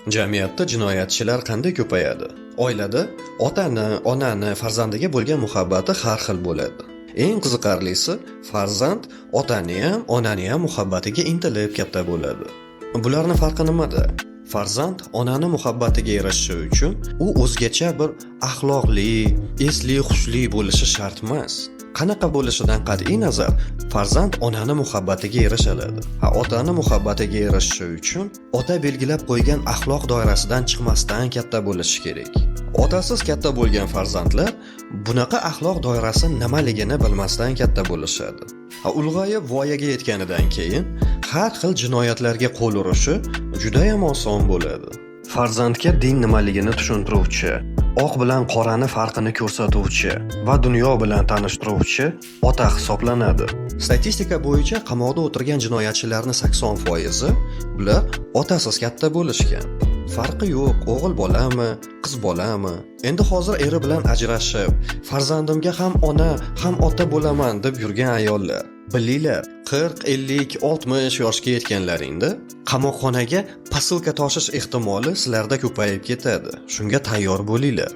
Jamiyatda jinoyatchilar qanday ko'payadi? Oilada otani, onani, farzandiga bo'lgan muhabbati har xil bo'ladi. Eng qiziqarlisi, farzand otani ham, onani ham muhabbatiga intilib katta bo'ladi. Bularning farqi nimada? Farzand onani muhabbatiga erishishi uchun u o'zgacha bir axloqli, esli, xushli bo'lishi shart emas. Qanaqa bo'lishidan qat'iy nazar, farzand onani muhabbatiga erisha oladi. Otani muhabbatiga erishishi uchun ota belgilab qo'ygan axloq doirasidan chiqmasdan katta bo'lishi kerak. Otasiz katta bo'lgan farzandlar bunaqa axloq doirasi nimaligini bilmasdan katta bo'lishadi. Ulg'ayib voyaga yetganidan keyin har xil jinoyatlarga qo'l urishi juda ham oson bo'ladi. Farzandga din nimaligini tushuntiruvchi, oq bilan qorani farqini ko'rsatuvchi va dunyo bilan tanishtiruvchi ota hisoblanadi. Statistika bo'yicha qamoqda o'tirgan jinoyatchilarning 80% bular otasiz katta bo'lishgan. Farqi yo'q, o'g'il bolami, qiz bolami. Endi hozir eri bilan ajrashib, farzandimga ham ona, ham ota bo'laman deb yurgan ayollar. Bilinglar, 40, 50, 60 yoshga yetganlaringda qamoqxonaga posilka toshish ehtimoli sizlarda ko'payib ketadi. Shunga tayyor bo'linglar.